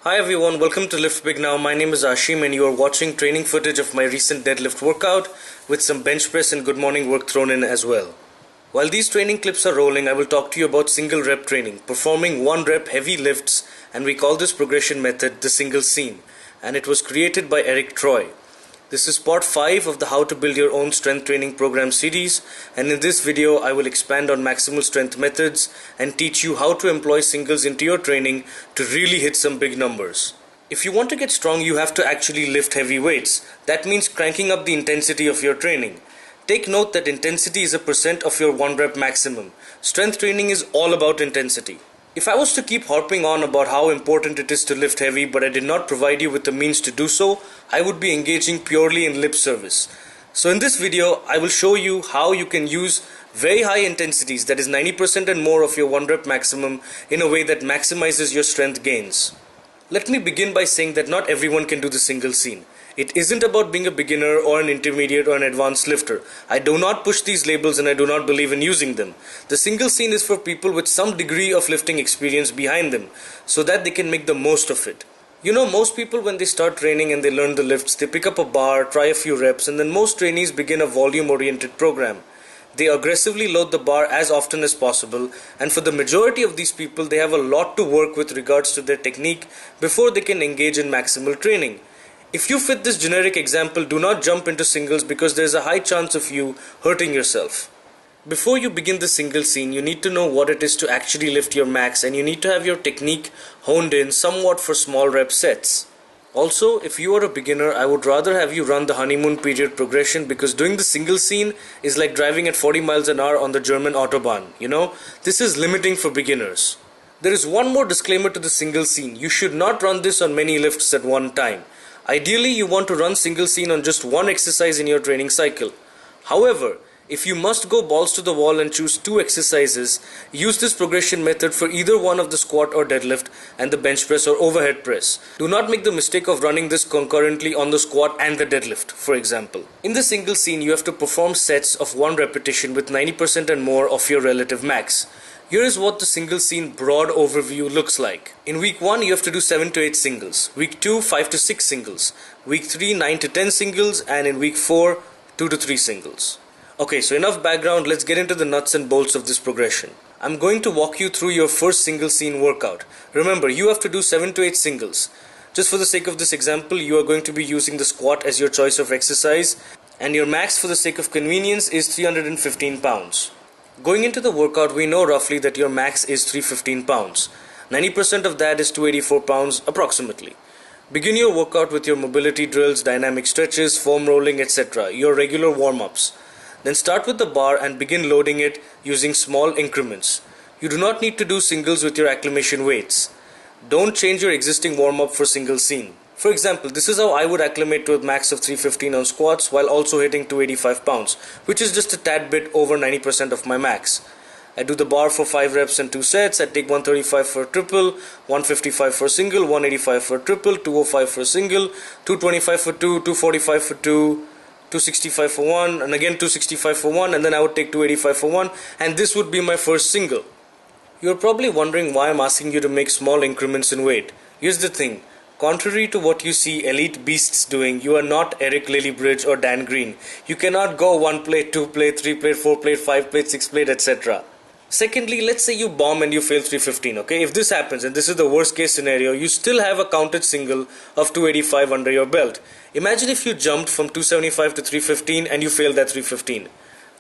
Hi everyone, welcome to Lift Big Now. My name is Ashim and you are watching training footage of my recent deadlift workout with some bench press and good morning work thrown in as well. While these training clips are rolling, I will talk to you about single rep training, performing 1 rep heavy lifts, and we call this progression method the single scene, and it was created by Eric Troy. This is part 5 of the How to Build Your Own Strength Training Program series, and in this video I will expand on maximal strength methods and teach you how to employ singles into your training to really hit some big numbers. If you want to get strong, you have to actually lift heavy weights. That means cranking up the intensity of your training. Take note that intensity is a percent of your 1 rep maximum. Strength training is all about intensity. If I was to keep harping on about how important it is to lift heavy, but I did not provide you with the means to do so, I would be engaging purely in lip service. So in this video, I will show you how you can use very high intensities, that is 90% and more of your 1 rep maximum, in a way that maximizes your strength gains. Let me begin by saying that not everyone can do the single scene. It isn't about being a beginner or an intermediate or an advanced lifter. I do not push these labels and I do not believe in using them. The single scene is for people with some degree of lifting experience behind them, so that they can make the most of it. You know, most people when they start training and they learn the lifts, they pick up a bar, try a few reps, and then most trainees begin a volume-oriented program. They aggressively load the bar as often as possible, and for the majority of these people, they have a lot to work with regards to their technique before they can engage in maximal training. If you fit this generic example, do not jump into singles because there is a high chance of you hurting yourself. Before you begin the single scene, you need to know what it is to actually lift your max, and you need to have your technique honed in somewhat for small rep sets. Also, if you are a beginner, I would rather have you run the honeymoon period progression, because doing the single scene is like driving at 40 miles an hour on the German Autobahn. This is limiting for beginners. There is one more disclaimer to the single scene. You should not run this on many lifts at one time. Ideally, you want to run single scene on just one exercise in your training cycle. However, if you must go balls to the wall and choose 2 exercises, use this progression method for either one of the squat or deadlift and the bench press or overhead press. Do not make the mistake of running this concurrently on the squat and the deadlift, for example. In the single scene, you have to perform sets of 1 repetition with 90% and more of your relative max. Here is what the single scene broad overview looks like. In week 1, you have to do 7 to 8 singles. Week 2, 5 to 6 singles. Week 3, 9 to 10 singles. And in week 4, 2 to 3 singles. Okay, so enough background, let's get into the nuts and bolts of this progression. I'm going to walk you through your first single scene workout. Remember, you have to do 7 to 8 singles. Just for the sake of this example, you are going to be using the squat as your choice of exercise, and your max for the sake of convenience is 315 pounds. Going into the workout, we know roughly that your max is 315 pounds. 90% of that is 284 pounds approximately. Begin your workout with your mobility drills, dynamic stretches, foam rolling, etc., your regular warm-ups. Then start with the bar and begin loading it using small increments. You do not need to do singles with your acclimation weights. Don't change your existing warm-up for single scene. For example, this is how I would acclimate to a max of 315 on squats while also hitting 285 pounds, which is just a tad bit over 90% of my max. I do the bar for 5 reps and 2 sets. I take 135 for a triple, 155 for a single, 185 for a triple, 205 for a single, 225 for 2, 245 for 2, 265 for 1, and again 265 for 1, and then I would take 285 for 1, and this would be my first single. You're probably wondering why I'm asking you to make small increments in weight. Here's the thing. Contrary to what you see elite beasts doing, you are not Eric Lilliebridge or Dan Green. You cannot go 1 plate, 2 plate, 3 plate, 4 plate, 5 plate, 6 plate, etc. Secondly, let's say you bomb and you fail 315, okay? If this happens, and this is the worst case scenario, you still have a counted single of 285 under your belt. Imagine if you jumped from 275 to 315 and you failed that 315.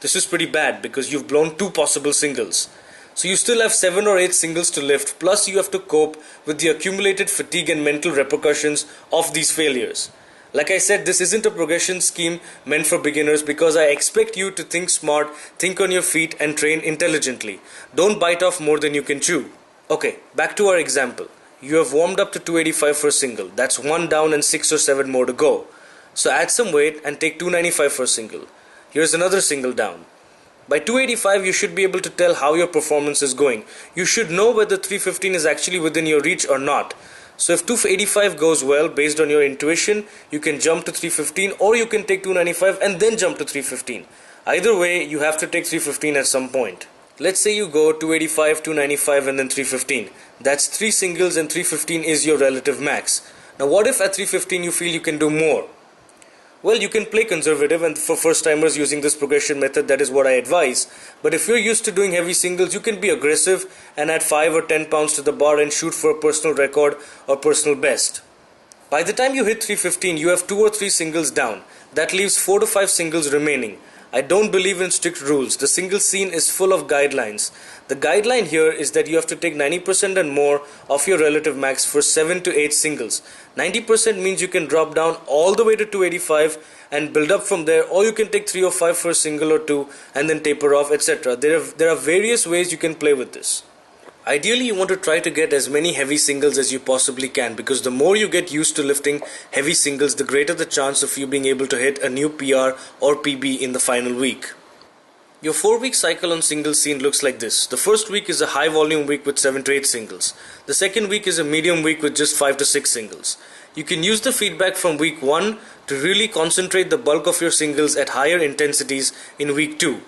This is pretty bad because you've blown 2 possible singles. So you still have 7 or 8 singles to lift, plus you have to cope with the accumulated fatigue and mental repercussions of these failures. Like I said, this isn't a progression scheme meant for beginners because I expect you to think smart, think on your feet, and train intelligently. Don't bite off more than you can chew. Okay, back to our example. You have warmed up to 285 for a single. That's 1 down and 6 or 7 more to go. So add some weight and take 295 for a single. Here's another single down. By 285, you should be able to tell how your performance is going. You should know whether 315 is actually within your reach or not. So if 285 goes well, based on your intuition, you can jump to 315, or you can take 295 and then jump to 315. Either way, you have to take 315 at some point. Let's say you go 285, 295 and then 315. That's 3 singles and 315 is your relative max. Now what if at 315 you feel you can do more? Well, you can play conservative, and for first timers using this progression method, that is what I advise. But if you're used to doing heavy singles, you can be aggressive and add 5 or 10 pounds to the bar and shoot for a personal record or personal best. By the time you hit 315, you have 2 or 3 singles down. That leaves 4 to 5 singles remaining. I don't believe in strict rules. The single scene is full of guidelines. The guideline here is that you have to take 90% and more of your relative max for 7 to 8 singles. 90% means you can drop down all the way to 285 and build up from there, or you can take 3 or 5 for a single or 2 and then taper off, etc. There are various ways you can play with this. Ideally, you want to try to get as many heavy singles as you possibly can, because the more you get used to lifting heavy singles, the greater the chance of you being able to hit a new PR or PB in the final week. Your 4-week cycle on single scene looks like this. The first week is a high volume week with 7 to 8 singles. The second week is a medium week with just 5 to 6 singles. You can use the feedback from week 1 to really concentrate the bulk of your singles at higher intensities in week 2.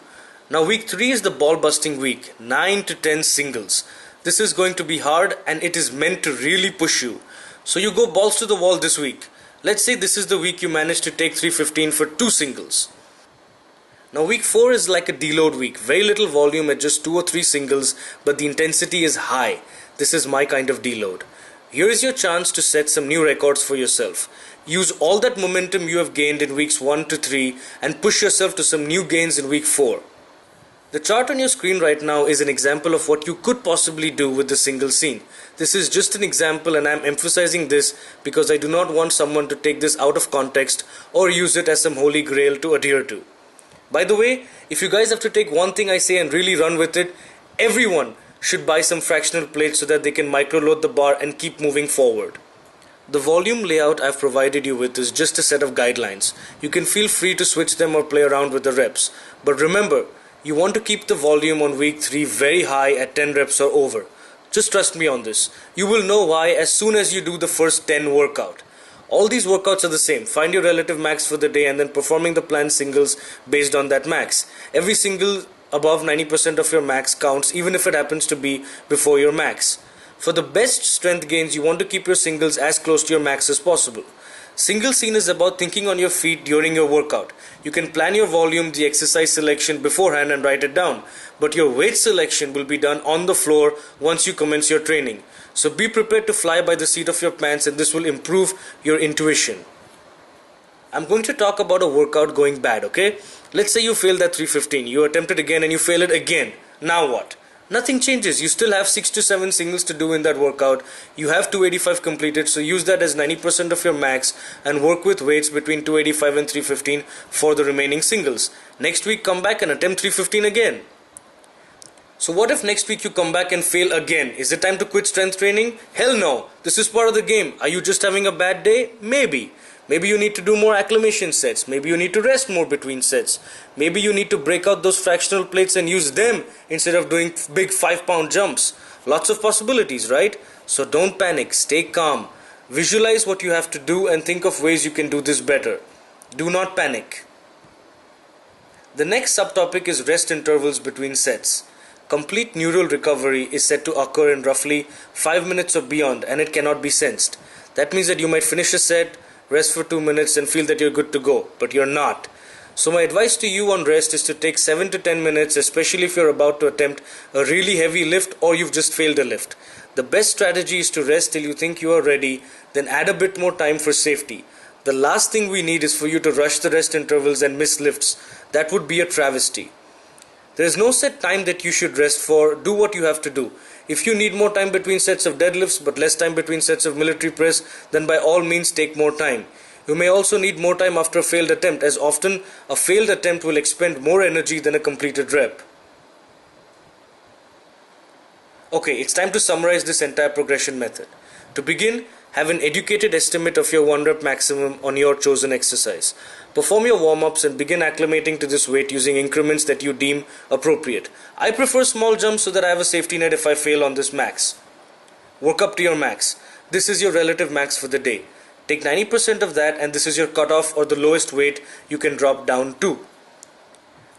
Now week 3 is the ball busting week, 9 to 10 singles. This is going to be hard and it is meant to really push you. So you go balls to the wall this week. Let's say this is the week you manage to take 315 for 2 singles. Now week 4 is like a deload week. Very little volume at just 2 or 3 singles, but the intensity is high. This is my kind of deload. Here is your chance to set some new records for yourself. Use all that momentum you have gained in weeks 1 to 3 and push yourself to some new gains in week 4. The chart on your screen right now is an example of what you could possibly do with the single scene. This is just an example, and I am emphasizing this because I do not want someone to take this out of context or use it as some holy grail to adhere to. By the way, if you guys have to take one thing I say and really run with it, everyone should buy some fractional plates so that they can microload the bar and keep moving forward. The volume layout I've provided you with is just a set of guidelines. You can feel free to switch them or play around with the reps. But remember, you want to keep the volume on week 3 very high at 10 reps or over. Just trust me on this. You will know why as soon as you do the first 10 workout. All these workouts are the same. Find your relative max for the day and then performing the planned singles based on that max. Every single above 90% of your max counts, even if it happens to be before your max. For the best strength gains, you want to keep your singles as close to your max as possible. Single scene is about thinking on your feet during your workout. You can plan your volume, the exercise selection beforehand and write it down. But your weight selection will be done on the floor once you commence your training. So be prepared to fly by the seat of your pants, and this will improve your intuition. I'm going to talk about a workout going bad, okay? Let's say you failed at 315. You attempt it again and you fail it again. Now what? Nothing changes. You still have 6 to 7 singles to do in that workout. You have 285 completed, so use that as 90% of your max and work with weights between 285 and 315 for the remaining singles. Next week come back and attempt 315 again. So what if next week you come back and fail again? Is it time to quit strength training? Hell no. This is part of the game. Are you just having a bad day? Maybe. Maybe you need to do more acclimation sets. Maybe you need to rest more between sets. Maybe you need to break out those fractional plates and use them instead of doing big 5-pound jumps. Lots of possibilities, right? So don't panic. Stay calm. Visualize what you have to do and think of ways you can do this better. Do not panic. The next subtopic is rest intervals between sets. Complete neural recovery is said to occur in roughly 5 minutes or beyond, and it cannot be sensed. That means that you might finish a set, rest for 2 minutes and feel that you're good to go, but you're not. So my advice to you on rest is to take 7 to 10 minutes, especially if you're about to attempt a really heavy lift or you've just failed a lift. The best strategy is to rest till you think you are ready, then add a bit more time for safety. The last thing we need is for you to rush the rest intervals and miss lifts. That would be a travesty. There is no set time that you should rest for. Do what you have to do. If you need more time between sets of deadlifts but less time between sets of military press, then by all means take more time. You may also need more time after a failed attempt, as often a failed attempt will expend more energy than a completed rep. Okay, it's time to summarize this entire progression method. To begin, have an educated estimate of your 1 rep maximum on your chosen exercise. Perform your warm-ups and begin acclimating to this weight using increments that you deem appropriate. I prefer small jumps so that I have a safety net if I fail on this max. Work up to your max. This is your relative max for the day. Take 90% of that and this is your cutoff or the lowest weight you can drop down to.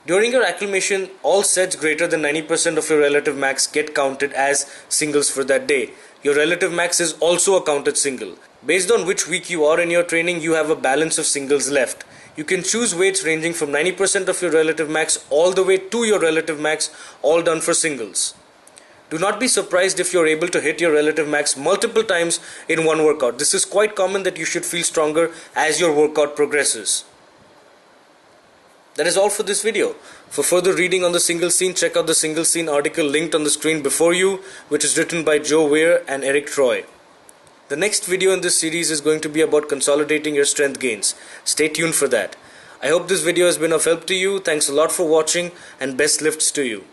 During your acclimation, all sets greater than 90% of your relative max get counted as singles for that day. Your relative max is also a counted single. Based on which week you are in your training, you have a balance of singles left. You can choose weights ranging from 90% of your relative max all the way to your relative max, all done for singles. Do not be surprised if you're able to hit your relative max multiple times in one workout. This is quite common that you should feel stronger as your workout progresses. That is all for this video. For further reading on the single scene, check out the single scene article linked on the screen before you, which is written by Joe Weir and Eric Troy. The next video in this series is going to be about consolidating your strength gains. Stay tuned for that. I hope this video has been of help to you. Thanks a lot for watching and best lifts to you.